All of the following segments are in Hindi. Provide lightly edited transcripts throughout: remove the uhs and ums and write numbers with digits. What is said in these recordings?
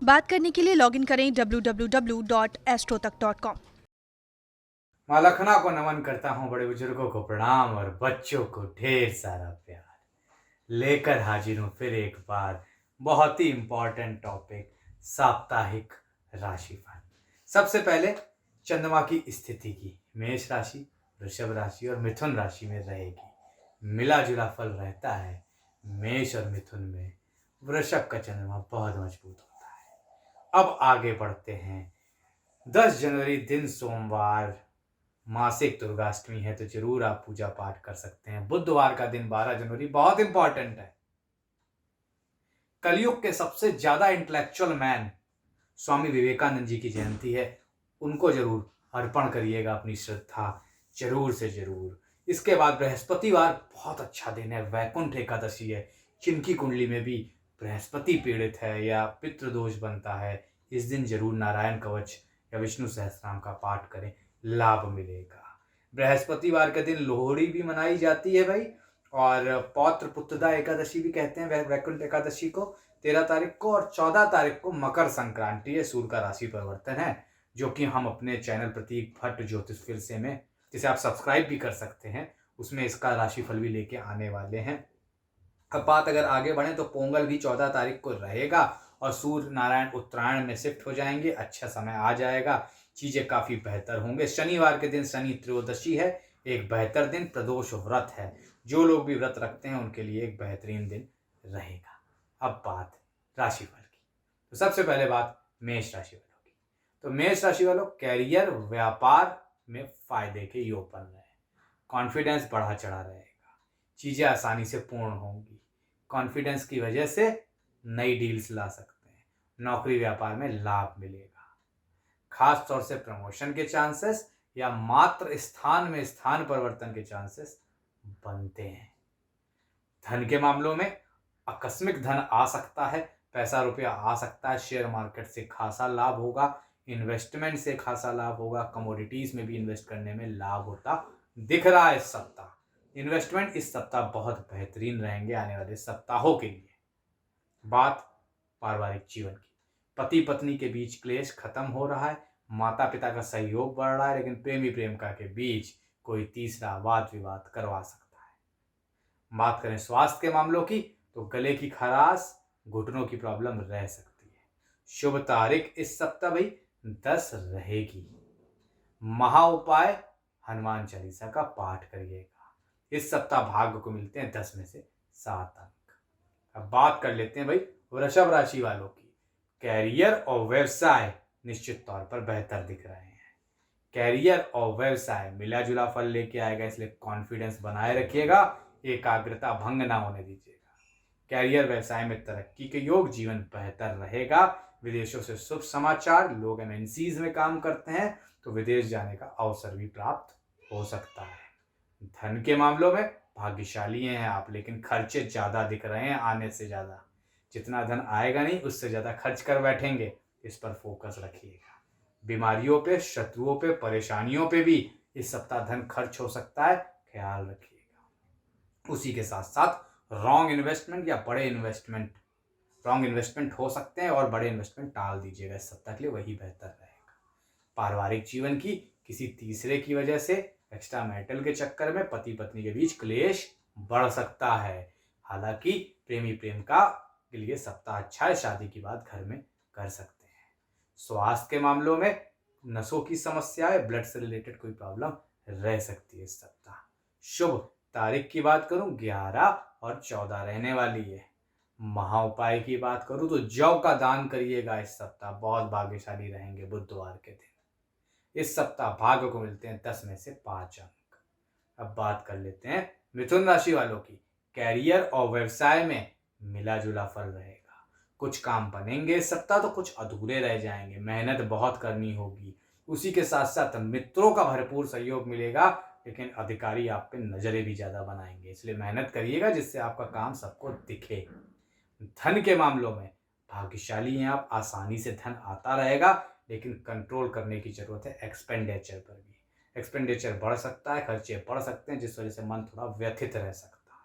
बात करने के लिए लॉगिन करें www.astrotak.com। माँ लखना को नमन करता हूँ, बड़े बुजुर्गों को प्रणाम और बच्चों को ढेर सारा प्यार। लेकर हाजिर हूँ फिर एक बार बहुत ही इम्पोर्टेंट टॉपिक, साप्ताहिक राशिफल। सबसे पहले चंद्रमा की स्थिति की मेष राशि, वृषभ राशि और मिथुन राशि में रहेगी। मिला जुला फल रहता है मेष और मिथुन में। वृषभ का चंद्रमा बहुत मजबूत होता है। अब आगे बढ़ते हैं। 10 जनवरी दिन सोमवार, मासिक दुर्गाष्टमी है, तो जरूर आप पूजा पाठ कर सकते हैं। बुधवार का दिन 12 जनवरी बहुत इंपॉर्टेंट है। कलयुग के सबसे ज्यादा इंटेलेक्चुअल मैन स्वामी विवेकानंद जी की जयंती है। उनको जरूर अर्पण करिएगा अपनी श्रद्धा, जरूर से जरूर। इसके बाद बृहस्पतिवार बहुत अच्छा दिन है, वैकुंठ एकादशी है। जिनकी कुंडली में भी बृहस्पति पीड़ित है या पितृदोष बनता है, इस दिन जरूर नारायण कवच या विष्णु सहस्त्रनाम का पाठ करें, लाभ मिलेगा। बृहस्पतिवार के दिन लोहड़ी भी मनाई जाती है भाई, और पौत्र पुत्रदा एकादशी भी कहते हैं वैकुंठ एकादशी को। 13 तारीख को और 14 तारीख को मकर संक्रांति है, सूर्य का राशि परिवर्तन है, जो कि हम अपने चैनल प्रतीक भट्ट ज्योतिष फिरसे में, जिसे आप सब्सक्राइब भी कर सकते हैं, उसमें इसका राशिफल भी लेके आने वाले हैं। अब बात अगर आगे बढ़े तो पोंगल भी 14 तारीख को रहेगा और सूर्य नारायण उत्तरायण में शिफ्ट हो जाएंगे। अच्छा समय आ जाएगा, चीजें काफी बेहतर होंगे। शनिवार के दिन शनि त्रयोदशी है, एक बेहतर दिन। प्रदोष व्रत है, जो लोग भी व्रत रखते हैं उनके लिए एक बेहतरीन दिन रहेगा। अब बात राशिफल की, तो सबसे पहले बात मेष राशि वालों की। तो मेष राशि वालों, कैरियर व्यापार में फायदे के योग बन रहे हैं। कॉन्फिडेंस बढ़ा चढ़ा रहेगा, चीजें आसानी से पूर्ण होंगी। कॉन्फिडेंस की वजह से नई डील्स ला सकते हैं। नौकरी व्यापार में लाभ मिलेगा। खास तौर से प्रमोशन के चांसेस या मात्र स्थान में स्थान परिवर्तन के चांसेस बनते हैं। धन के मामलों में आकस्मिक धन आ सकता है, पैसा रुपया आ सकता है। शेयर मार्केट से खासा लाभ होगा, इन्वेस्टमेंट से खासा लाभ होगा। कमोडिटीज में भी इन्वेस्ट करने में लाभ होता दिख रहा है इस सप्ताह। इन्वेस्टमेंट इस सप्ताह बहुत बेहतरीन रहेंगे आने वाले सप्ताहों के लिए। बात पारिवारिक जीवन की, पति पत्नी के बीच क्लेश खत्म हो रहा है। माता पिता का सहयोग बढ़ रहा है, लेकिन प्रेमी प्रेमिका के बीच कोई तीसरा वाद विवाद करवा सकता है। बात करें स्वास्थ्य के मामलों की, तो गले की खराश, घुटनों की प्रॉब्लम रह सकती है। शुभ तारीख इस सप्ताह भाई 10 रहेगी। महा उपाय हनुमान चालीसा का पाठ करिएगा। इस सप्ताह भाग्य को मिलते हैं 10 में से 7 अंक। अब बात कर लेते हैं भाई वृषभ राशि वालों की। कैरियर और व्यवसाय निश्चित तौर पर बेहतर दिख रहे हैं। कैरियर और व्यवसाय मिला जुला फल लेके आएगा, इसलिए कॉन्फिडेंस बनाए रखिएगा, एकाग्रता भंग ना होने दीजिएगा। कैरियर व्यवसाय में तरक्की के योग, जीवन बेहतर रहेगा। विदेशों से शुभ समाचार, लोग एमएनसीज में काम करते हैं तो विदेश जाने का अवसर भी प्राप्त हो सकता है। धन के मामलों में भाग्यशाली हैं आप, लेकिन खर्चे ज्यादा दिख रहे हैं, आने से ज्यादा। जितना धन आएगा नहीं, उससे ज्यादा खर्च कर बैठेंगे, इस पर फोकस रखिएगा। बीमारियों पे, शत्रुओं पे, परेशानियों पे भी इस सप्ताह धन खर्च हो सकता है, ख्याल रखिएगा। उसी के साथ साथ रॉन्ग इन्वेस्टमेंट हो सकते हैं, और बड़े इन्वेस्टमेंट टाल दीजिएगा इस सप्ताह के लिए, वही बेहतर रहेगा। पारिवारिक जीवन की, किसी तीसरे की वजह से एक्स्ट्रा मैरिटल के चक्कर में पति पत्नी के बीच क्लेश बढ़ सकता है। हालांकि प्रेमी प्रेमिका के लिए सप्ताह अच्छा है, शादी की बात घर में कर सकते हैं। स्वास्थ्य के मामलों में नसों की समस्याएं, ब्लड से रिलेटेड कोई प्रॉब्लम रह सकती है इस सप्ताह। शुभ तारीख की बात करूं, 11 और 14 रहने वाली है। महा उपाय की बात करूं तो जौ का दान करिएगा इस सप्ताह, बहुत भाग्यशाली रहेंगे बुधवार के दिन। इस सप्ताह भाग्य को मिलते हैं 10 में से 5 अंक। अब बात कर लेते हैं मिथुन राशि वालों की। कैरियर और व्यवसाय में मिला जुला फल रहेगा। कुछ काम बनेंगे इस सप्ताह, तो कुछ अधूरे रह जाएंगे। मेहनत बहुत करनी होगी। उसी के साथ साथ मित्रों का भरपूर सहयोग मिलेगा, लेकिन अधिकारी आप पे नजरें भी ज्यादा बनाएंगे, इसलिए मेहनत करिएगा जिससे आपका काम सबको दिखे। धन के मामलों में भाग्यशाली हैं आप, आसानी से धन आता रहेगा, लेकिन कंट्रोल करने की जरूरत है एक्सपेंडिचर पर भी। एक्सपेंडिचर बढ़ सकता है, खर्चे बढ़ सकते हैं, जिस वजह से मन थोड़ा व्यथित रह सकता है।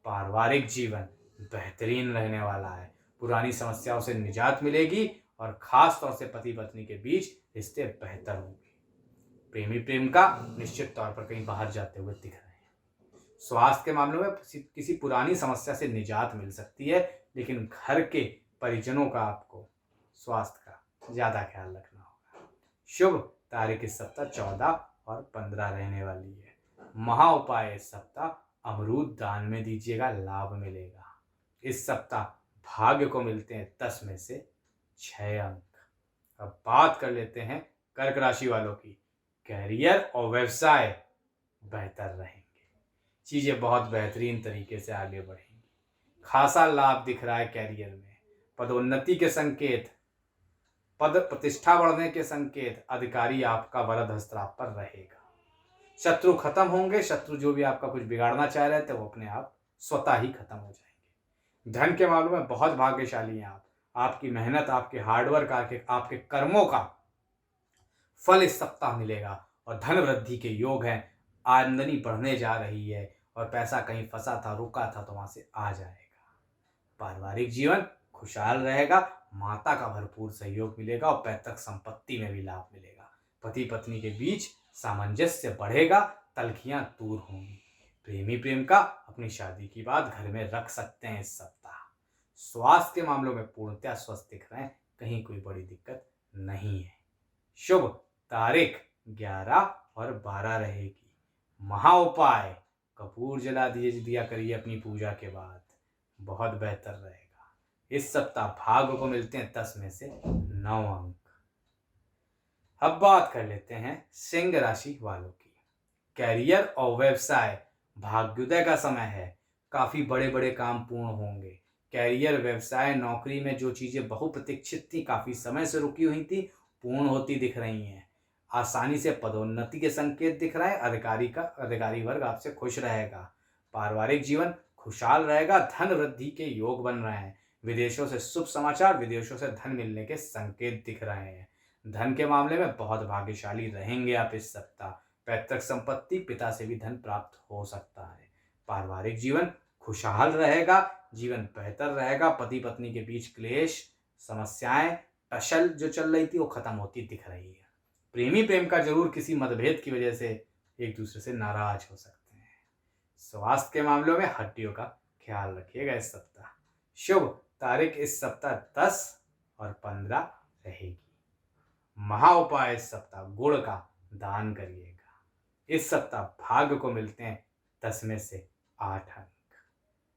पारिवारिक जीवन बेहतरीन रहने वाला है। पुरानी समस्याओं से निजात मिलेगी और खास तौर से पति पत्नी के बीच रिश्ते बेहतर होंगे। प्रेमी प्रेमिका निश्चित तौर पर कहीं बाहर जाते हुए दिख रहे हैं। स्वास्थ्य के मामलों में किसी पुरानी समस्या से निजात मिल सकती है, लेकिन घर के परिजनों का आपको स्वास्थ्य का ज्यादा ख्याल रखना होगा। शुभ तारीख इस सप्ताह 14 और 15 रहने वाली है। महा उपाय इस सप्ताह अमरूद दान में दीजिएगा, लाभ मिलेगा। इस सप्ताह भाग्य को मिलते हैं 10 में से 6 अंक। अब बात कर लेते हैं कर्क राशि वालों की। कैरियर और व्यवसाय बेहतर रहेंगे, चीजें बहुत बेहतरीन तरीके से आगे बढ़ेंगी। खासा लाभ दिख रहा है कैरियर में, पदोन्नति के संकेत, पद प्रतिष्ठा बढ़ने के संकेत, अधिकारी आपका वरद हस्त आप पर रहेगा। शत्रु खत्म होंगे, शत्रु जो भी आपका कुछ बिगाड़ना चाह रहे थे वो अपने आप स्वतः ही खत्म हो जाएंगे। धन के मामलों में बहुत भाग्यशाली हैं आप। आपकी मेहनत, आपके हार्डवर्क, आपके कर्मों का फल इस सप्ताह मिलेगा और धन वृद्धि के योग हैं। आमदनी बढ़ने जा रही है और पैसा कहीं फंसा था, रुका था, तो वहां से आ जाएगा। पारिवारिक जीवन खुशहाल रहेगा, माता का भरपूर सहयोग मिलेगा और पैतृक संपत्ति में भी लाभ मिलेगा। पति पत्नी के बीच सामंजस्य बढ़ेगा, तलखियां दूर होंगी। प्रेमी प्रेमिका अपनी शादी की बात घर में रख सकते हैं इस सप्ताह। स्वास्थ्य के मामलों में पूर्णतः स्वस्थ दिख रहे हैं, कहीं कोई बड़ी दिक्कत नहीं है। शुभ तारीख 11 और 12 रहेगी। महा उपाय कपूर जला दिया करिए अपनी पूजा के बाद, बहुत बेहतर रहेगा। इस सप्ताह भाग्य को मिलते हैं 10 में से 9 अंक। अब बात कर लेते हैं सिंह राशि वालों की। कैरियर और व्यवसाय भाग्योदय का समय है, काफी बड़े बड़े काम पूर्ण होंगे। कैरियर, व्यवसाय, नौकरी में जो चीजें बहुप्रतीक्षित थी, काफी समय से रुकी हुई थी, पूर्ण होती दिख रही हैं। आसानी से पदोन्नति के संकेत दिख रहा है। अधिकारी वर्ग आपसे खुश रहेगा। पारिवारिक जीवन खुशहाल रहेगा, धन वृद्धि के योग बन रहे हैं। विदेशों से शुभ समाचार, विदेशों से धन मिलने के संकेत दिख रहे हैं। धन के मामले में बहुत भाग्यशाली रहेंगे आप इस सप्ताह। पैतृक संपत्ति, पिता से भी धन प्राप्त हो सकता है। पारिवारिक जीवन खुशहाल रहेगा, जीवन बेहतर रहेगा। पति पत्नी के बीच क्लेश, समस्याएं, टसल जो चल रही थी वो खत्म होती दिख रही है। प्रेमी प्रेमिका जरूर किसी मतभेद की वजह से एक दूसरे से नाराज हो सकते हैं। स्वास्थ्य के मामलों में हड्डियों का ख्याल रखिएगा इस सप्ताह। शुभ तारीख इस सप्ताह 10 और 15 रहेगी। महा उपाय इस सप्ताह गुड़ का दान करिएगा। इस सप्ताह भाग्य को मिलते हैं 10 में से 8 अंक।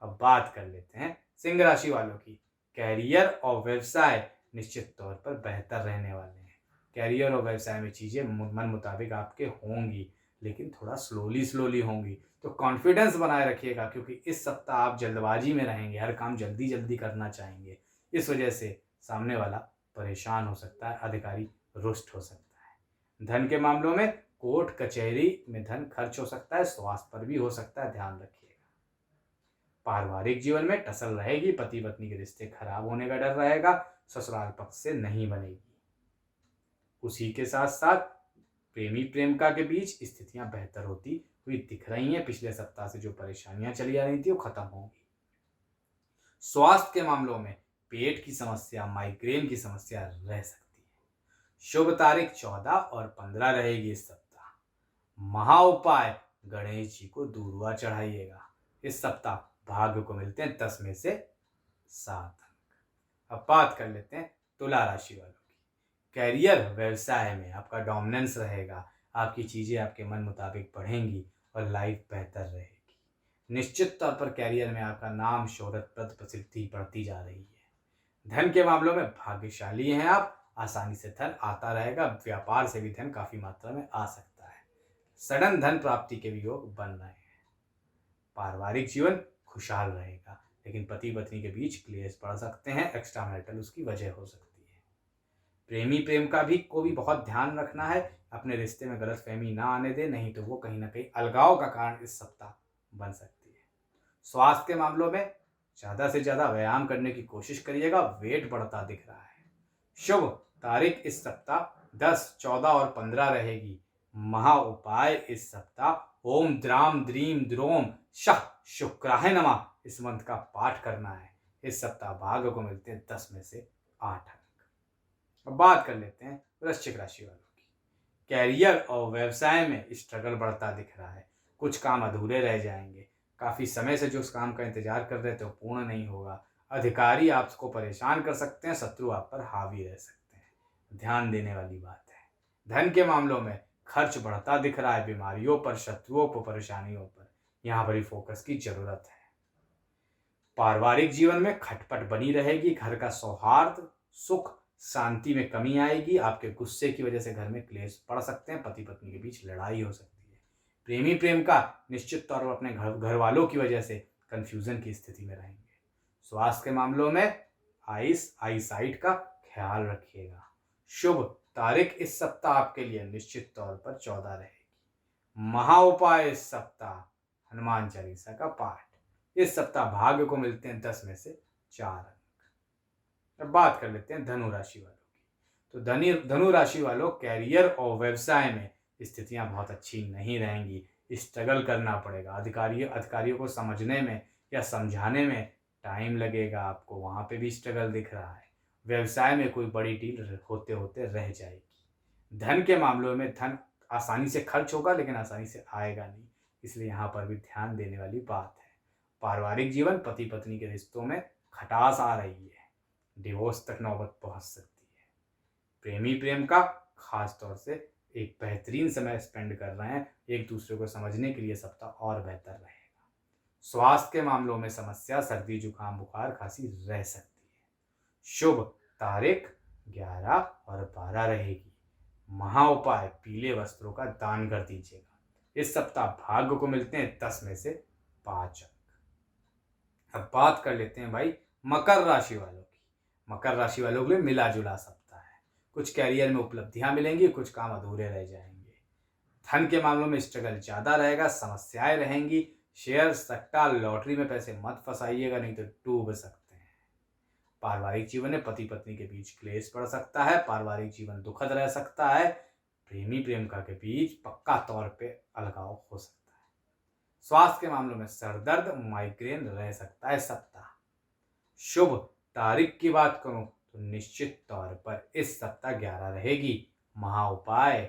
अब बात कर लेते हैं सिंह राशि वालों की। कैरियर और व्यवसाय निश्चित तौर पर बेहतर रहने वाले हैं। कैरियर और व्यवसाय में चीजें मन मुताबिक आपके होंगी, लेकिन थोड़ा स्लोली होंगी, तो कॉन्फिडेंस बनाए रखिएगा, क्योंकि इस सप्ताह आप जल्दबाजी में रहेंगे, हर काम जल्दी जल्दी करना चाहेंगे। इस वजह से सामने वाला परेशान हो सकता है, अधिकारी रुष्ट हो सकता है। धन के मामलों में कोर्ट कचहरी में धन खर्च हो सकता है, स्वास्थ्य पर भी हो सकता है, ध्यान रखिएगा। पारिवारिक जीवन में टसल रहेगी, पति पत्नी के रिश्ते खराब होने का डर रहेगा, ससुराल पक्ष से नहीं बनेगी। उसी के साथ साथ प्रेमी प्रेमिका के बीच स्थितियां बेहतर होती हुई दिख रही हैं। पिछले सप्ताह से जो परेशानियां चली आ रही थी वो खत्म होंगी। स्वास्थ्य के मामलों में पेट की समस्या, माइग्रेन की समस्या रह सकती है। शुभ तारीख 14 और 15 रहेगी इस सप्ताह। महा उपाय गणेश जी को दूर्वा चढ़ाइएगा। इस सप्ताह भाग्य को मिलते हैं 10 में से 7 अंक। अब बात कर लेते हैं तुला राशि वालों की। कैरियर, व्यवसाय में आपका डोमिनेंस रहेगा, आपकी चीजें आपके मन मुताबिक बढ़ेंगी और लाइफ बेहतर रहेगी। निश्चित तौर पर कैरियर में आपका नाम, शोहरत, पद, प्रसिद्धि बढ़ती जा रही है। धन के मामलों में भाग्यशाली हैं आप, आसानी से धन आता रहेगा। व्यापार से भी धन काफी मात्रा में आ सकता है। सडन धन प्राप्ति के भी योग बन रहे हैं। पारिवारिक जीवन खुशहाल रहेगा, लेकिन पति पत्नी के बीच क्लेश बढ़ सकते हैं, एक्स्ट्रा मैरिटल उसकी वजह हो सकती है। प्रेमी प्रेमिका को भी बहुत ध्यान रखना है, अपने रिश्ते में गलतफहमी ना आने दे, नहीं तो वो कहीं ना कहीं अलगाव का कारण इस सप्ताह बन सकती है। स्वास्थ्य के मामलों में ज्यादा से ज्यादा व्यायाम करने की कोशिश करिएगा, वेट बढ़ता दिख रहा है। शुभ तारीख इस सप्ताह 10, 14 और 15 रहेगी। महा उपाय इस सप्ताह ओम द्राम द्रीम द्रोम शह शुक्राय नमः इस मंत्र का पाठ करना है। इस सप्ताह भाग्य को मिलते हैं 10 में से 8 अंक। अब बात कर लेते हैं वृश्चिक राशि वालों की। कैरियर और व्यवसाय में स्ट्रगल बढ़ता दिख रहा है। कुछ काम अधूरे रह जाएंगे। काफ़ी समय से जो उस काम का इंतजार कर रहे थे वो पूर्ण नहीं होगा। अधिकारी आपको परेशान कर सकते हैं, शत्रु आप पर हावी रह सकते हैं। ध्यान देने वाली बात है। धन के मामलों में खर्च बढ़ता दिख रहा है। बीमारियों पर, शत्रुओं पर, परेशानियों पर यहाँ पर ही फोकस की जरूरत है। पारिवारिक जीवन में खटपट बनी रहेगी। घर का सौहार्द, सुख, शांति में कमी आएगी। आपके गुस्से की वजह से घर में क्लेश पड़ सकते हैं। पति पत्नी के बीच लड़ाई हो सकती है। प्रेमी प्रेम का निश्चित तौर पर अपने घर वालों की वजह से कंफ्यूजन की स्थिति में रहेंगे। स्वास्थ्य के मामलों में आई साइट का ख्याल रखिएगा। शुभ तारीख इस सप्ताह आपके लिए निश्चित तौर पर 14 रहेगी। महा उपाय इस सप्ताह हनुमान चालीसा का पाठ। इस सप्ताह भाग्य को मिलते हैं 10 में से 4 अंक। अब बात कर लेते हैं धनु राशि वालों की। तो धनु राशि वालों, कैरियर और व्यवसाय में स्थितियां बहुत अच्छी नहीं रहेंगी। स्ट्रगल करना पड़ेगा। अधिकारियों को समझने में या समझाने में टाइम लगेगा। आपको वहां पे भी स्ट्रगल दिख रहा है। व्यवसाय में कोई बड़ी डील होते होते रह जाएगी। धन के मामलों में धन आसानी से खर्च होगा लेकिन आसानी से आएगा नहीं, इसलिए यहाँ पर भी ध्यान देने वाली बात है। पारिवारिक जीवन, पति पत्नी के रिश्तों में खटास आ रही है। डिवोर्स तक नौबत पहुंच सकती है। प्रेमी प्रेम का खास तौर से एक बेहतरीन समय स्पेंड कर रहे हैं। एक दूसरे को समझने के लिए सप्ताह और बेहतर रहेगा। स्वास्थ्य के मामलों में समस्या, सर्दी, जुकाम, बुखार, खांसी रह सकती है। शुभ तारीख 11 और 12 रहेगी। महा उपाय पीले वस्त्रों का दान कर दीजिएगा। इस सप्ताह भाग्य को मिलते हैं 10 में से 5 अंक। अब बात कर लेते हैं भाई मकर राशि वालों की। मकर राशि वालों के लिए मिला जुला सप्ताह है। कुछ कैरियर में उपलब्धियां मिलेंगी, कुछ काम अधूरे रह जाएंगे। धन के मामलों में स्ट्रगल ज्यादा रहेगा, समस्याएं रहेंगी। शेयर, सट्टा, लॉटरी में पैसे मत फंसाइएगा, नहीं तो डूब सकते हैं। पारिवारिक जीवन में पति पत्नी के बीच क्लेश पड़ सकता है। पारिवारिक जीवन दुखद रह सकता है। प्रेमी प्रेमिका के बीच पक्का तौर पे अलगाव हो सकता है। स्वास्थ्य के मामलों में सरदर्द, माइग्रेन रह सकता है सप्ताह। शुभ तारीख की बात करूं तो निश्चित तौर पर इस सप्ताह 11 रहेगी। महा उपाय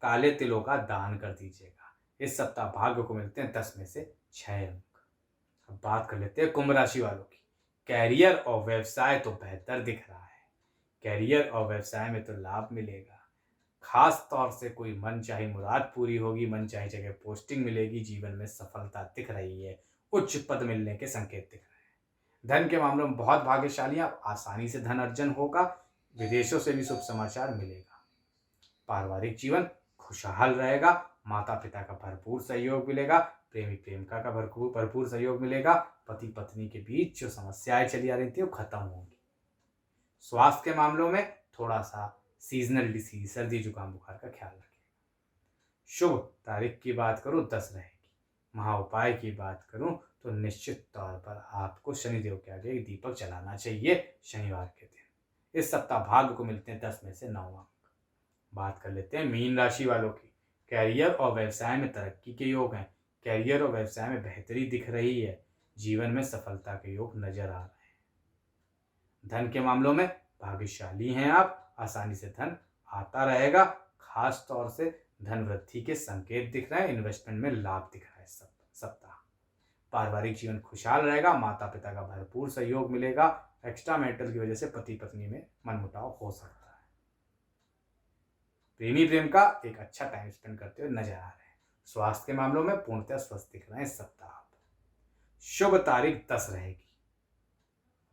काले तिलों का दान कर दीजिएगा। इस सप्ताह भाग्य को मिलते हैं 10 में से 6 अंक। अब बात कर लेते हैं कुंभ राशि वालों की। कैरियर और व्यवसाय तो बेहतर दिख रहा है। कैरियर और व्यवसाय में तो लाभ मिलेगा। खास तौर से कोई मन चाहे मुराद पूरी होगी, मन चाहे जगह पोस्टिंग मिलेगी। जीवन में सफलता दिख रही है। उच्च पद मिलने के संकेत दिख रहे हैं। धन के मामलों में बहुत भाग्यशाली, आप आसानी से धन अर्जन होगा। विदेशों से भी शुभ समाचार मिलेगा। पारिवारिक जीवन खुशहाल रहेगा। माता पिता का भरपूर सहयोग मिलेगा। प्रेमी प्रेमिका का भरपूर सहयोग मिलेगा। पति पत्नी के बीच जो समस्याएं चली आ रही थी वो खत्म होंगी। स्वास्थ्य के मामलों में थोड़ा सा सीजनल डिसीज, सर्दी जुकाम बुखार का ख्याल रखें। शुभ तारीख की बात करूं 10 रहेगी। महा उपाय की बात करूं तो निश्चित तौर पर आपको शनिदेव के आगे एक दीपक जलाना चाहिए शनिवार के दिन। इस सप्ताह भाग्य को मिलते हैं 10 में से 9 अंक। बात कर लेते हैं मीन राशि वालों की। कैरियर और व्यवसाय में तरक्की के योग हैं। कैरियर और व्यवसाय में बेहतरी दिख रही है। जीवन में सफलता के योग नजर आ रहे हैं। धन के मामलों में भाग्यशाली हैं आप। आसानी से धन आता रहेगा। खास तौर से धन वृद्धि के संकेत दिख रहे हैं। इन्वेस्टमेंट में लाभ दिख रहा है सप्ताह। पारिवारिक जीवन खुशहाल रहेगा। माता पिता का भरपूर सहयोग मिलेगा। एक्स्ट्रा मैरिटल की वजह से पति पत्नी में मनमुटाव हो सकता है। प्रेमी प्रेम का एक अच्छा टाइम स्पेंड करते हुए नजर आ रहे हैं। स्वास्थ्य के मामलों में पूर्णतः स्वस्थ दिख रहे हैं इस सप्ताह। शुभ तारीख 10 रहेगी।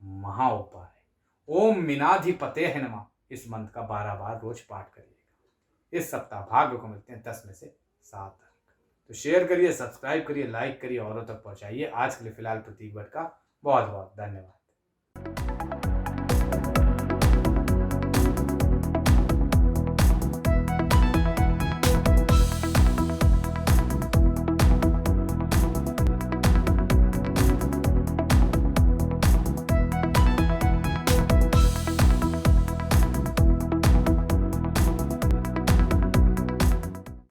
महा उपाय ओम मीनाधिपते है नमः, इस मंत्र का 12 बार रोज पाठ करिएगा। इस सप्ताह भाग्य को मिलते हैं 10 में से 7 अंक। तो शेयर करिए, सब्सक्राइब करिए, लाइक करिए, औरों तक पहुंचाइए। आज के लिए फिलहाल प्रतीक भट्ट का बहुत बहुत धन्यवाद।